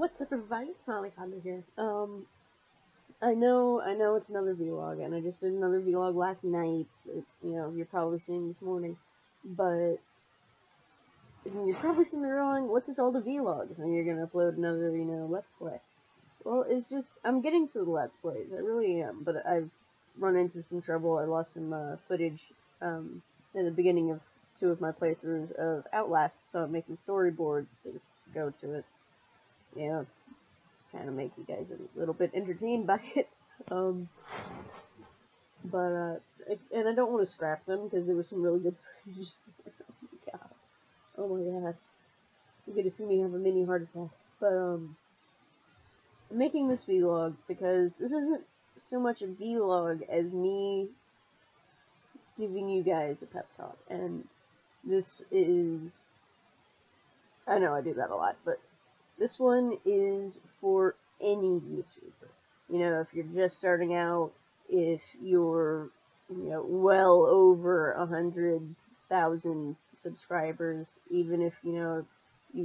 What's up, everybody? It's Mollycoddler here. I know it's another vlog, and I just did another vlog last night. That, you're probably seeing this morning, but you're probably sitting there going, "What's it called, a vlog?" And you're gonna upload another, Let's Play. Well, it's just I'm getting to the Let's Plays. I really am, but I've run into some trouble. I lost some footage in the beginning of two of my playthroughs of Outlast, so I'm making storyboards to go to it. Yeah, kind of make you guys a little bit entertained by it. Um, and I don't want to scrap them because there was some really good footage. Oh my god. You're gonna see me have a mini heart attack. But, I'm making this vlog because this isn't so much a vlog as me giving you guys a pep talk. And this is, I know I do that a lot, but this one is for any YouTuber. If you're just starting out, if you're, well over 100,000 subscribers, even if, you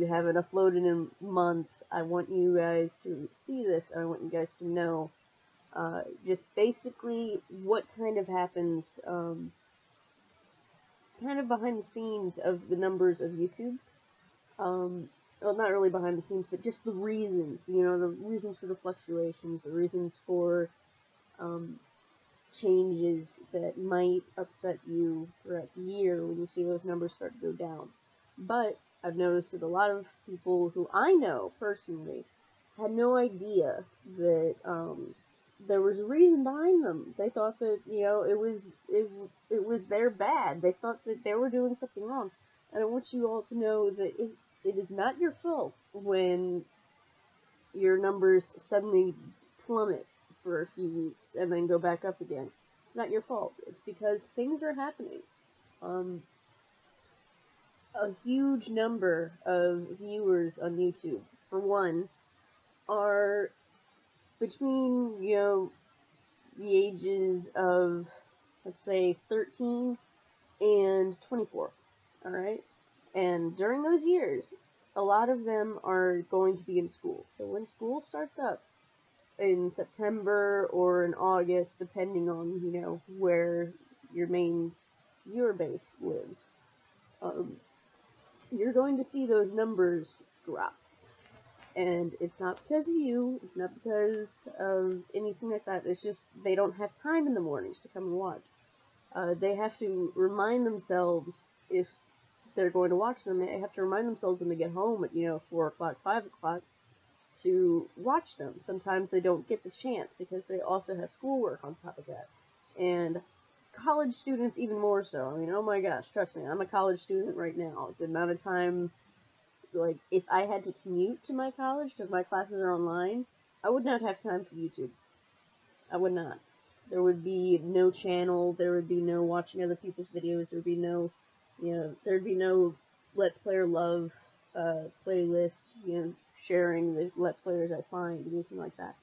haven't uploaded in months, I want you guys to see this. I want you guys to know, just basically what kind of happens, kind of behind the scenes of the numbers of YouTube. Well, not really behind the scenes, but just the reasons, the reasons for the fluctuations, the reasons for, changes that might upset you throughout the year when you see those numbers start to go down. But I've noticed that a lot of people who I know personally had no idea that, there was a reason behind them. They thought that, it was their bad. They thought that they were doing something wrong. And I want you all to know that it is not your fault when your numbers suddenly plummet for a few weeks and then go back up again. It's not your fault. It's because things are happening. A huge number of viewers on YouTube, for one, are between, the ages of, let's say, 13 and 24. Alright? And during those years, a lot of them are going to be in school. So when school starts up in September or in August, depending on, where your main viewer base lives, you're going to see those numbers drop. And it's not because of you, it's not because of anything like that, it's just they don't have time in the mornings to come and watch. They have to remind themselves, if they're going to watch them, they have to remind themselves when they get home at, 4 o'clock, 5 o'clock, to watch them. Sometimes they don't get the chance because they also have schoolwork on top of that. And college students even more so. I mean, oh my gosh, trust me, I'm a college student right now. The amount of time, like, if I had to commute to my college because my classes are online, I would not have time for YouTube. I would not. There would be no channel, there would be no watching other people's videos, there would be no, there'd be no Let's Player Love playlist, sharing the Let's Players I find, anything like that.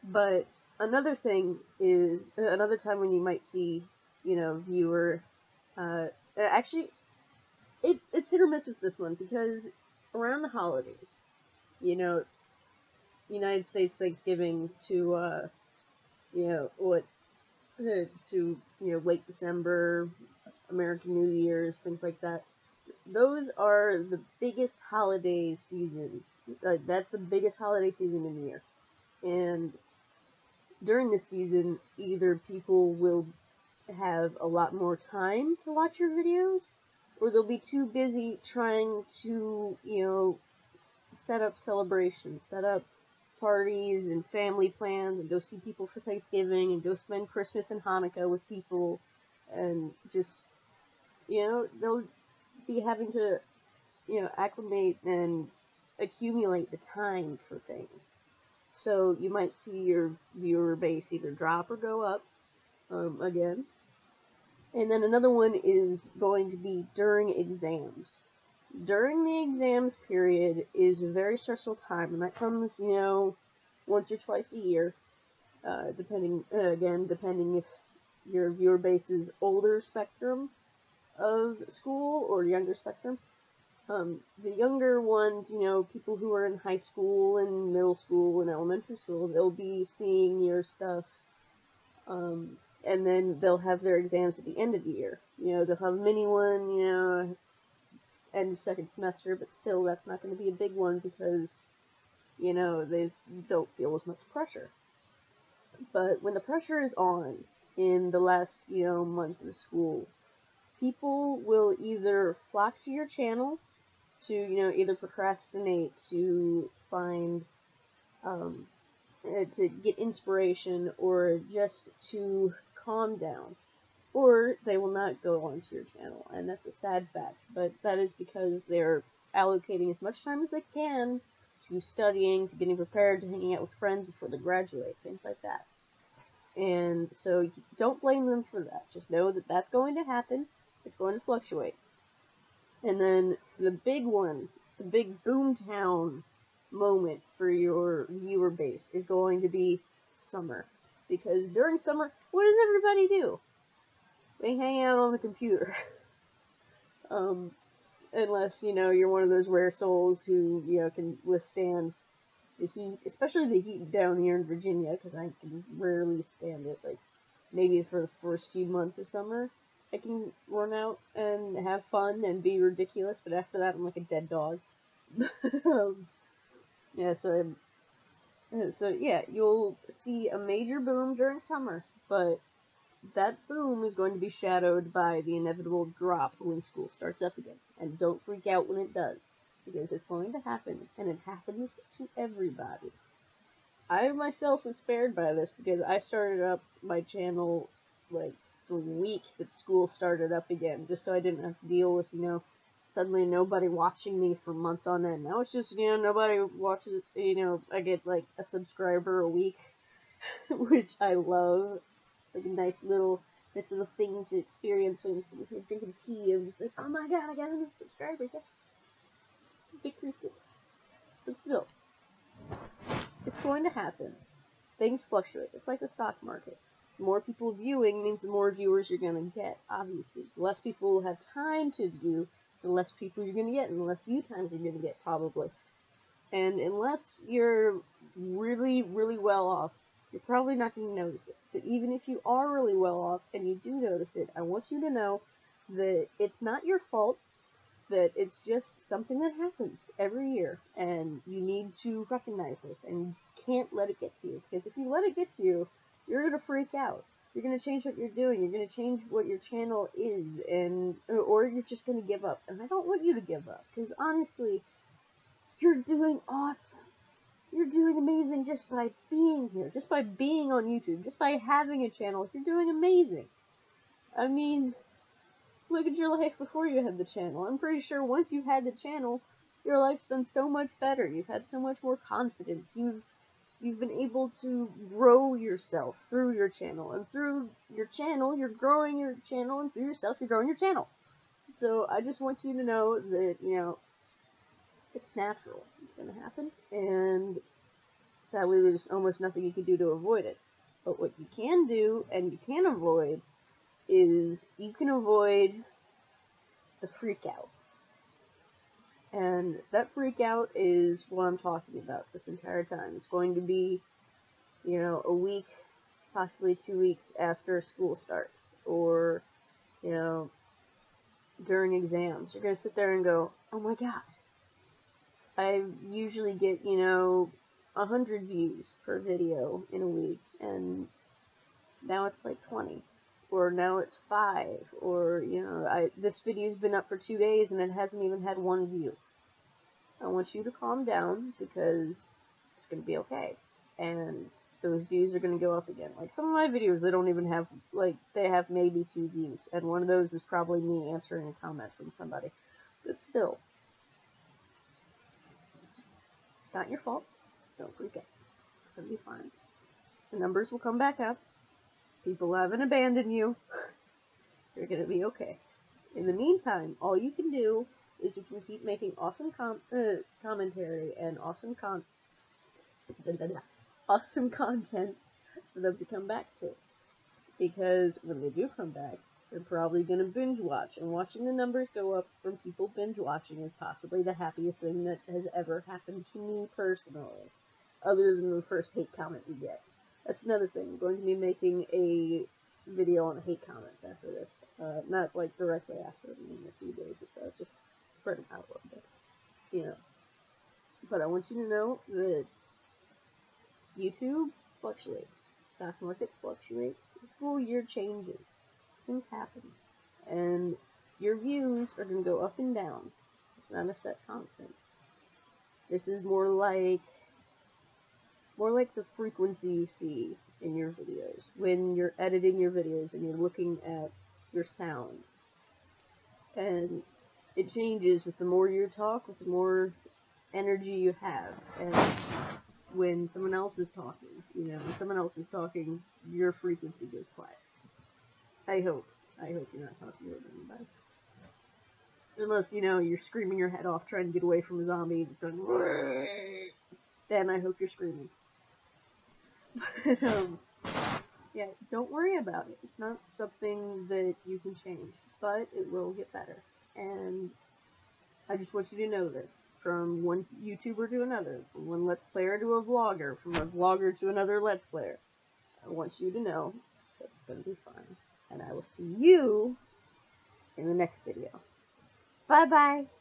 But another thing is, another time when you might see, viewer, actually, it's hit or miss with this one, because around the holidays, United States Thanksgiving to, late December, American New Year's, things like that. Those are the biggest holiday season. That's the biggest holiday season in the year. And during this season, either people will have a lot more time to watch your videos, or they'll be too busy trying to, set up celebrations, set up parties and family plans, and go see people for Thanksgiving, and go spend Christmas and Hanukkah with people, and just, they'll be having to, acclimate and accumulate the time for things. So you might see your viewer base either drop or go up, again. And then another one is going to be during exams. During the exams period is a very stressful time, and that comes, once or twice a year, depending if your viewer base is older spectrum of school or younger spectrum. The younger ones, you know, people who are in high school and middle school and elementary school, they'll be seeing your stuff, and then they'll have their exams at the end of the year. You know, they'll have a mini one, you know, end of second semester, but still, that's not going to be a big one because, you know, they don't feel as much pressure. But when the pressure is on in the last, you know, month of school, people will either flock to your channel to, you know, either procrastinate, to find, to get inspiration, or just to calm down. Or they will not go onto your channel, and that's a sad fact, but that is because they're allocating as much time as they can to studying, to getting prepared, to hanging out with friends before they graduate, things like that. And so don't blame them for that. Just know that that's going to happen. It's going to fluctuate. And then the big one, the big boomtown moment for your viewer base is going to be summer. Because during summer, what does everybody do? They hang out on the computer. Unless, you know, you're one of those rare souls who, you know, can withstand the heat, especially the heat down here in Virginia, because I can rarely stand it. Like, maybe for the first few months of summer, I can run out and have fun and be ridiculous, but after that, I'm like a dead dog. Yeah, so yeah, you'll see a major boom during summer, but that boom is going to be shadowed by the inevitable drop when school starts up again. And don't freak out when it does, because it's going to happen, and it happens to everybody. I myself was spared by this because I started up my channel like the week that school started up again, just so I didn't have to deal with, you know, suddenly nobody watching me for months on end. Now it's just, you know, nobody watches, you know, I get like a subscriber a week, which I love. Like a nice little thing to experience when you're drinking tea. I'm just like, oh my god, I got a new subscriber. Yeah. Victory 6. But still, it's going to happen. Things fluctuate. It's like the stock market. The more people viewing means the more viewers you're going to get, obviously. The less people have time to view, the less people you're going to get, and the less view times you're going to get, probably. And unless you're really, really well off, you're probably not going to notice it. But even if you are really well off and you do notice it, I want you to know that it's not your fault, that it's just something that happens every year, and you need to recognize this, and you can't let it get to you. Because if you let it get to you, you're going to freak out. You're going to change what you're doing. You're going to change what your channel is, and or you're just going to give up. And I don't want you to give up, because honestly, you're doing awesome. You're doing amazing just by being here, just by being on YouTube, just by having a channel. You're doing amazing. I mean, look at your life before you had the channel. I'm pretty sure once you had the channel, your life's been so much better. You've had so much more confidence. You've been able to grow yourself through your channel, and through your channel, you're growing your channel, and through yourself, you're growing your channel. So I just want you to know that, you know, it's natural. It's going to happen, and sadly, there's almost nothing you can do to avoid it. But what you can do, and you can avoid, is you can avoid the freak out. And that freak out is what I'm talking about this entire time. It's going to be, you know, a week, possibly 2 weeks after school starts, or, you know, during exams. You're going to sit there and go, oh my god. I usually get, you know, 100 views per video in a week, and now it's like 20, or now it's 5, or, you know, this video's been up for 2 days and it hasn't even had 1 view. I want you to calm down, because it's going to be okay, and those views are going to go up again. Like, some of my videos, they don't even have, like, they have maybe 2 views, and one of those is probably me answering a comment from somebody, but still. It's not your fault. Don't freak out. It's going to be fine. The numbers will come back up. People haven't abandoned you. You're going to be okay. In the meantime, all you can do is you can keep making awesome commentary and awesome awesome content for them to come back to. Because when they do come back, They're probably going to binge watch, and watching the numbers go up from people binge watching is possibly the happiest thing that has ever happened to me personally, other than the first hate comment you get. That's another thing. I'm going to be making a video on hate comments after this. Not like directly after, in a few days or so, just spread them out a little bit, you know. But I want you to know that YouTube fluctuates. Stock market fluctuates. The school year changes. Things happen. And your views are going to go up and down. It's not a set constant. This is more like the frequency you see in your videos. When you're editing your videos and you're looking at your sound. And it changes with the more you talk, with the more energy you have. And when someone else is talking, when someone else is talking, your frequency goes quiet. I hope you're not talking over anybody. Unless, you're screaming your head off trying to get away from a zombie and it's going, then I hope you're screaming. But, yeah, don't worry about it. It's not something that you can change, but it will get better. And I just want you to know this. From one YouTuber to another, from one Let's Player to a vlogger, from a vlogger to another Let's Player. I want you to know that it's going to be fun. And I will see you in the next video. Bye-bye!